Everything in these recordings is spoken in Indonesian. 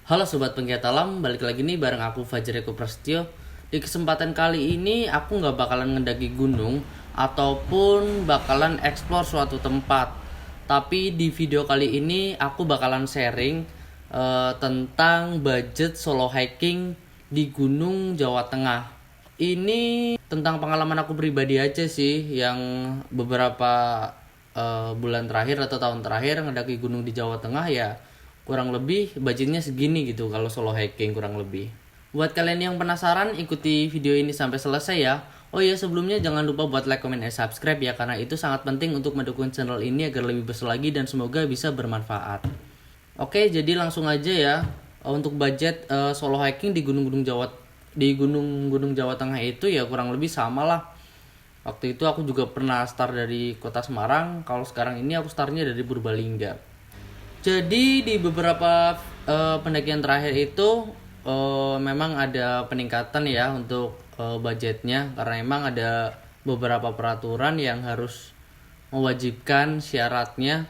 Halo Sobat Penggiat Alam, balik lagi nih bareng aku Fajar Eko Prasetyo. Di kesempatan kali ini aku nggak bakalan ngedaki gunung ataupun bakalan explore suatu tempat. Tapi di video kali ini aku bakalan sharing tentang budget solo hiking di Gunung Jawa Tengah. Ini tentang pengalaman aku pribadi aja sih, yang beberapa bulan terakhir atau tahun terakhir ngedaki gunung di Jawa Tengah ya kurang lebih budgetnya segini gitu kalau solo hiking kurang lebih. Buat kalian yang penasaran, ikuti video ini sampai selesai ya. Oh iya, sebelumnya jangan lupa buat like, comment, dan subscribe ya, karena itu sangat penting untuk mendukung channel ini agar lebih besar lagi dan semoga bisa bermanfaat. Oke, jadi langsung aja ya. Untuk budget solo hiking di gunung-gunung Jawa Tengah itu ya kurang lebih sama lah. Waktu itu aku juga pernah start dari Kota Semarang. Kalau sekarang ini aku startnya dari Purbalingga. Jadi di beberapa pendakian terakhir itu memang ada peningkatan ya untuk budgetnya, karena memang ada beberapa peraturan yang harus mewajibkan syaratnya.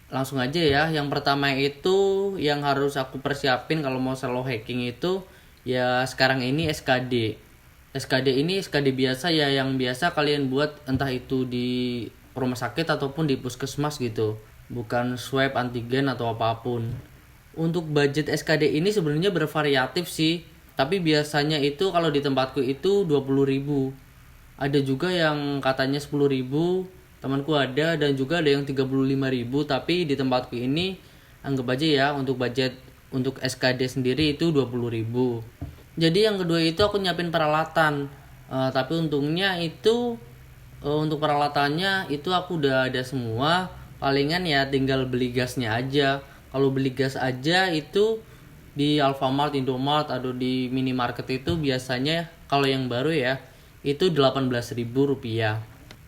Langsung aja ya, yang pertama itu yang harus aku persiapin kalau mau solo hiking itu ya sekarang ini SKD. SKD ini SKD biasa ya, yang biasa kalian buat entah itu di rumah sakit ataupun di puskesmas gitu, bukan swab antigen atau apapun. Untuk budget SKD ini sebenarnya bervariatif sih, tapi biasanya itu kalau di tempatku itu 20.000. Ada juga yang katanya 10.000, temanku ada, dan juga ada yang 35.000, tapi di tempatku ini anggap aja ya untuk budget untuk SKD sendiri itu 20.000. Jadi yang kedua itu aku nyiapin peralatan. Tapi untungnya itu untuk peralatannya itu aku udah ada semua. Palingan ya tinggal beli gasnya aja. Kalau beli gas aja itu di Alfamart, Indomart, atau di minimarket itu biasanya kalau yang baru ya itu Rp18.000.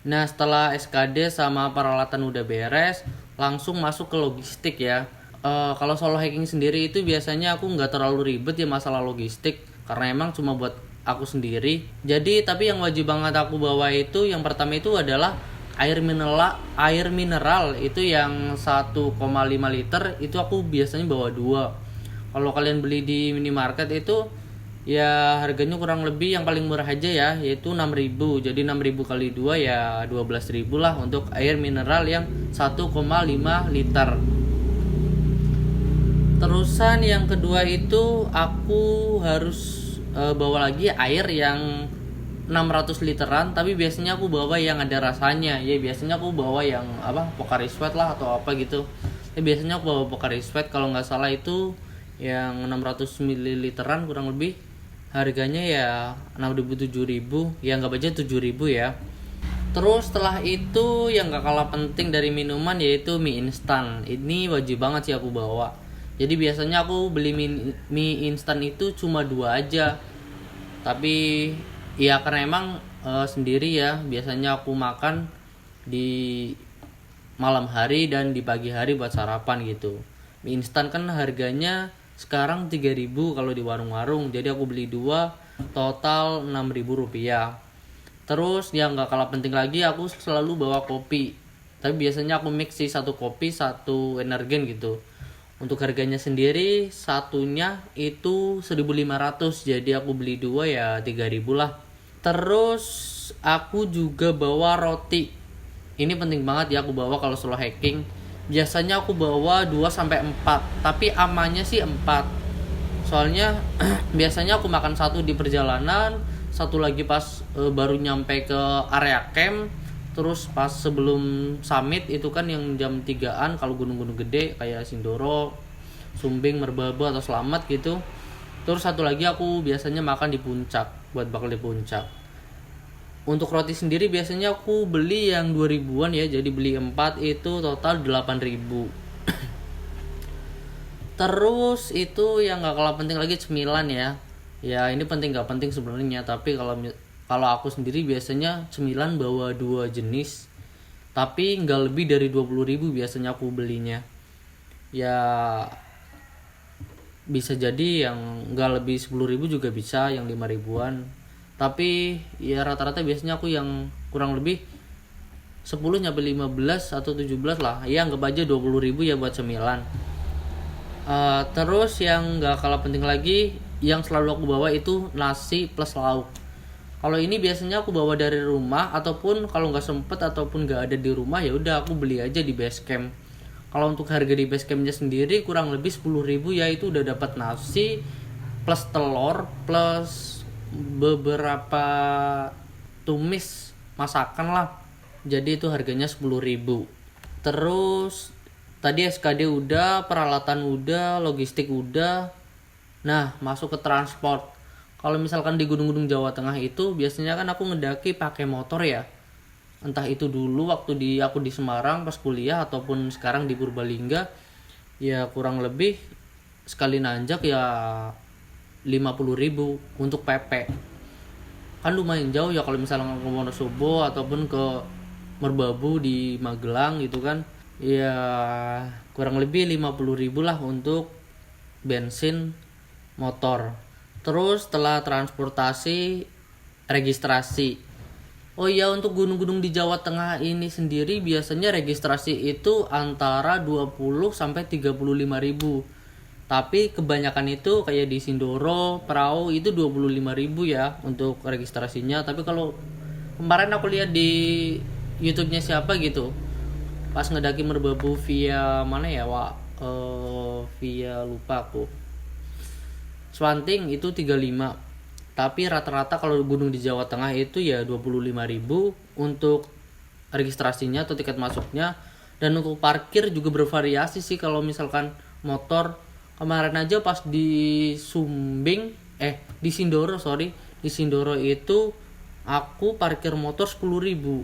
Nah, setelah SKD sama peralatan udah beres, langsung masuk ke logistik ya. Kalau solo hiking sendiri itu biasanya aku nggak terlalu ribet ya masalah logistik, karena emang cuma buat aku sendiri. Jadi tapi yang wajib banget aku bawa itu yang pertama itu adalah air mineral itu yang 1,5 liter itu aku biasanya bawa 2. Kalau kalian beli di minimarket itu ya harganya kurang lebih yang paling murah aja ya, yaitu 6.000. Jadi 6.000 kali 2 ya 12.000 lah untuk air mineral yang 1,5 liter. Terusan yang kedua itu aku harus bawa lagi air yang 600 literan, tapi biasanya aku bawa yang ada rasanya. Ya biasanya aku bawa yang Pocari Sweat lah atau apa gitu. Biasanya aku bawa Pocari Sweat, kalau nggak salah itu yang 600 ml kurang lebih. Harganya ya 6.000 7.000, ya nggak aja 7.000 ya. Terus setelah itu yang gak kalah penting dari minuman yaitu mie instan. Ini wajib banget sih aku bawa. Jadi biasanya aku beli mie instan itu cuma 2 aja. Tapi ya karena emang sendiri ya, biasanya aku makan di malam hari dan di pagi hari buat sarapan gitu. Mie instan kan harganya sekarang 3.000 kalau di warung-warung. Jadi aku beli 2, total 6.000 rupiah. Terus yang gak kalah penting lagi, aku selalu bawa kopi. Tapi biasanya aku mix sih, 1 kopi 1 energen gitu. Untuk harganya sendiri satunya itu 1.500, jadi aku beli 2 ya 3.000 lah. Terus aku juga bawa roti. Ini penting banget ya aku bawa kalau solo hiking. Biasanya aku bawa 2 sampai 4, tapi amannya sih 4. Soalnya biasanya aku makan 1 di perjalanan, 1 lagi pas baru nyampe ke area camp. Terus pas sebelum summit itu kan yang jam 3-an kalau gunung-gunung gede kayak Sindoro, Sumbing, Merbabu atau Slamet gitu. Terus 1 lagi aku biasanya makan di puncak, buat bakal di puncak. Untuk roti sendiri biasanya aku beli yang 2.000-an ya, jadi beli 4 itu total 8.000. Terus itu yang gak kalah penting lagi cemilan ya. Ya ini penting gak penting sebenarnya, tapi kalau aku sendiri biasanya cemilan bawa 2 jenis, tapi nggak lebih dari 20.000 biasanya aku belinya. Ya bisa jadi yang nggak lebih 10.000 juga bisa, yang 5.000-an. Tapi ya rata-rata biasanya aku yang kurang lebih 10 sampai 15 atau 17 lah. Ya anggap aja 20.000 ya buat cemilan. Terus yang gak kalah penting lagi, yang selalu aku bawa itu nasi plus lauk. Kalau ini biasanya aku bawa dari rumah, ataupun kalau nggak sempet ataupun nggak ada di rumah ya udah aku beli aja di base camp. Kalau untuk harga di base campnya sendiri kurang lebih 10.000 ya, itu udah dapat nasi plus telur plus beberapa tumis masakan lah. Jadi itu harganya 10.000. Terus tadi SKD udah, peralatan udah, logistik udah. Nah, masuk ke transport. Kalau misalkan di gunung-gunung Jawa Tengah itu biasanya kan aku ngedaki pakai motor ya. Entah itu dulu waktu aku di Semarang pas kuliah ataupun sekarang di Purbalingga, ya kurang lebih sekali nanjak ya 50.000 untuk PP. Kan lumayan jauh ya kalau misalnya ke Wonosobo ataupun ke Merbabu di Magelang gitu kan. Ya kurang lebih 50.000 lah untuk bensin motor. Terus setelah transportasi, registrasi. Oh iya, untuk gunung-gunung di Jawa Tengah ini sendiri biasanya registrasi itu antara 20 sampai 35.000. Tapi kebanyakan itu kayak di Sindoro, Perahu itu 25.000 ya untuk registrasinya. Tapi kalau kemarin aku lihat di YouTube-nya siapa gitu, pas ngedaki Merbabu via mana ya, via lupa aku. Swanting itu 35. Tapi rata-rata kalau gunung di Jawa Tengah itu ya 25.000 untuk registrasinya atau tiket masuknya. Dan untuk parkir juga bervariasi sih. Kalau misalkan motor, kemarin aja pas di di Sindoro itu aku parkir motor 10.000.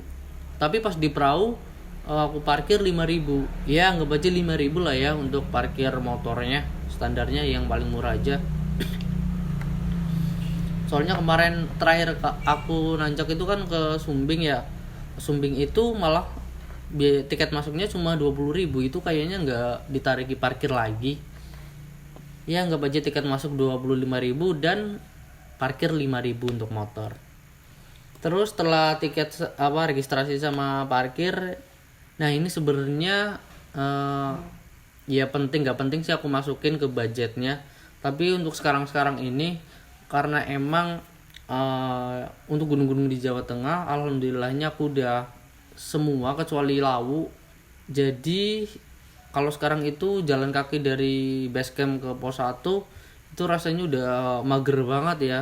Tapi pas di perahu aku parkir 5.000. Ya anggap aja 5.000 lah ya untuk parkir motornya. Standarnya yang paling murah aja. Soalnya kemarin terakhir aku nanjak itu kan ke Sumbing ya. Sumbing itu malah tiket masuknya cuma 20.000. Itu kayaknya nggak ditariki parkir lagi. Ya nggak aja tiket masuk 25.000 dan parkir 5.000 untuk motor. Terus setelah tiket registrasi sama parkir, nah ini sebenarnya ya penting nggak penting sih aku masukin ke budgetnya. Tapi untuk sekarang ini karena emang untuk gunung-gunung di Jawa Tengah alhamdulillahnya aku udah semua kecuali Lawu. Jadi kalau sekarang itu jalan kaki dari base camp ke pos 1 itu rasanya udah mager banget ya.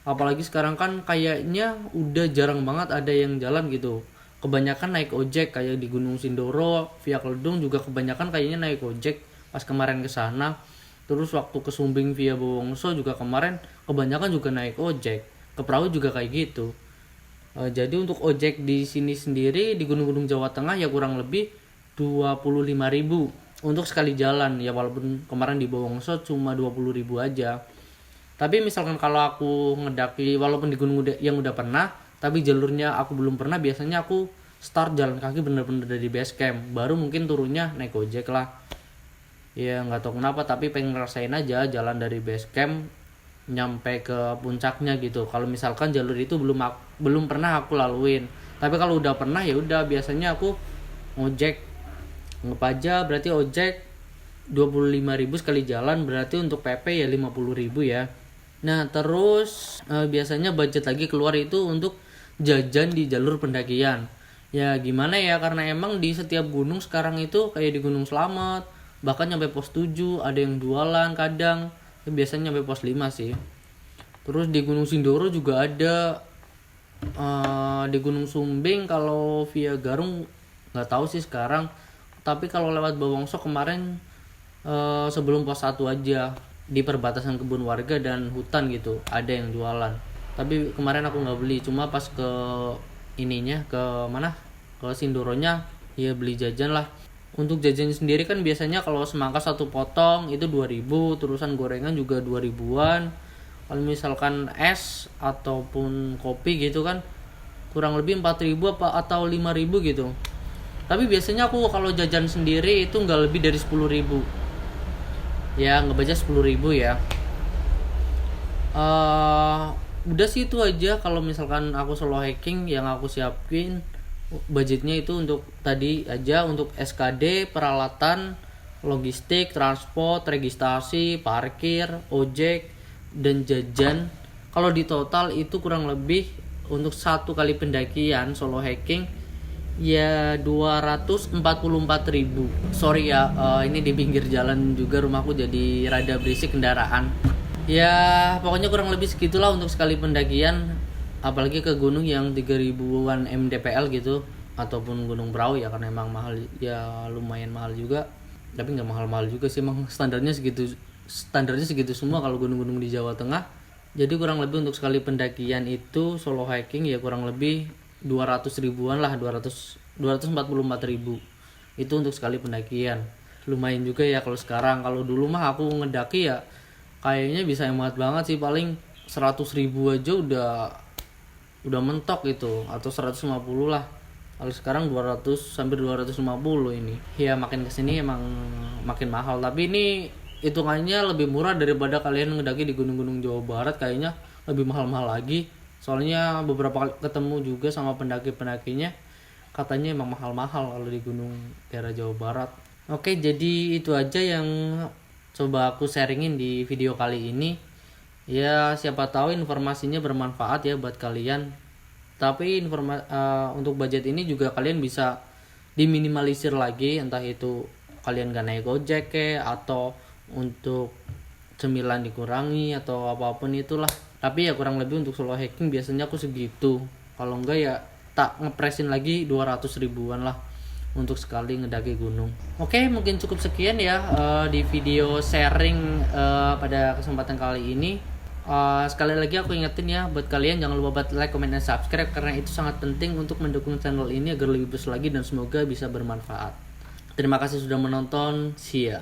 Apalagi sekarang kan kayaknya udah jarang banget ada yang jalan gitu. Kebanyakan naik ojek, kayak di Gunung Sindoro, via Keledung juga kebanyakan kayaknya naik ojek pas kemarin ke sana. Terus waktu ke Sumbing via Bowongso juga kemarin kebanyakan juga naik ojek. Ke perahu juga kayak gitu. Jadi untuk ojek di sini sendiri di gunung-gunung Jawa Tengah ya kurang lebih 25.000 untuk sekali jalan ya, walaupun kemarin di Bowongso cuma 20.000 aja. Tapi misalkan kalau aku ngedaki walaupun di gunung yang udah pernah tapi jalurnya aku belum pernah, biasanya aku start jalan kaki bener-bener dari base camp, baru mungkin turunnya naik ojek lah. Ya nggak tahu kenapa tapi pengen ngerasain aja jalan dari base camp nyampe ke puncaknya gitu. Kalau misalkan jalur itu belum pernah aku laluin, tapi kalau udah pernah ya udah biasanya aku ngojek ngepaja, berarti ojek 25.000 sekali jalan, berarti untuk PP ya 50.000 ya. Nah terus biasanya budget lagi keluar itu untuk jajan di jalur pendakian. Ya gimana ya, karena emang di setiap gunung sekarang itu kayak di Gunung Slamet bahkan nyampe pos 7 ada yang jualan kadang, ya biasanya nyampe pos 5 sih. Terus di Gunung Sindoro juga ada, di Gunung Sumbing kalau via Garung nggak tahu sih sekarang, tapi kalau lewat Bawongso kemarin sebelum pos 1 aja di perbatasan kebun warga dan hutan gitu ada yang jualan. Tapi kemarin aku nggak beli, cuma pas ke ke Sindoronya ya beli jajan lah. Untuk jajan sendiri kan biasanya kalau semangka satu potong itu 2.000, terusan gorengan juga 2.000-an. Kalau misalkan es ataupun kopi gitu kan kurang lebih 4.000 atau 5.000 gitu. Tapi biasanya aku kalau jajan sendiri itu nggak lebih dari 10.000. Ya nggak baca 10.000 ya. Udah sih itu aja kalau misalkan aku solo hiking yang aku siapin. Budgetnya itu untuk tadi aja untuk SKD, peralatan, logistik, transport, registrasi, parkir, ojek, dan jajan. Kalau di total itu kurang lebih untuk satu kali pendakian solo hiking ya 244.000. Sorry ya, ini di pinggir jalan juga rumahku jadi rada berisik kendaraan. Ya pokoknya kurang lebih segitulah untuk sekali pendakian, apalagi ke gunung yang 3000-an mdpl gitu, ataupun Gunung Prau ya, karena emang mahal ya, lumayan mahal juga. Tapi nggak mahal-mahal juga sih, emang standarnya segitu semua kalau gunung-gunung di Jawa Tengah. Jadi kurang lebih untuk sekali pendakian itu solo hiking ya kurang lebih 200 ribuan lah, 244.000 itu untuk sekali pendakian. Lumayan juga ya kalau sekarang. Kalau dulu mah aku ngedaki ya kayaknya bisa hemat banget sih, paling 100.000 aja udah mentok itu, atau 150 lah. Kalau sekarang 200 sampai 250 ini. Ya makin kesini emang makin mahal. Tapi ini hitungannya lebih murah daripada kalian ngedaki di gunung-gunung Jawa Barat, kayaknya lebih mahal-mahal lagi. Soalnya beberapa kali ketemu juga sama pendaki-pendakinya, katanya emang mahal-mahal kalau di gunung daerah Jawa Barat. Oke, jadi itu aja yang coba aku sharingin di video kali ini. Ya siapa tahu informasinya bermanfaat ya buat kalian. Tapi untuk budget ini juga kalian bisa diminimalisir lagi, entah itu kalian gak naik gojek atau untuk cemilan dikurangi atau apapun itulah. Tapi ya kurang lebih untuk solo hiking biasanya aku segitu. Kalau enggak ya tak ngepresin lagi 200 ribuan lah untuk sekali ngedaki gunung. Oke, mungkin cukup sekian ya di video sharing pada kesempatan kali ini. Sekali lagi aku ingetin ya buat kalian, jangan lupa buat like, comment, dan subscribe, karena itu sangat penting untuk mendukung channel ini agar lebih bagus lagi dan semoga bisa bermanfaat. Terima kasih sudah menonton. See ya.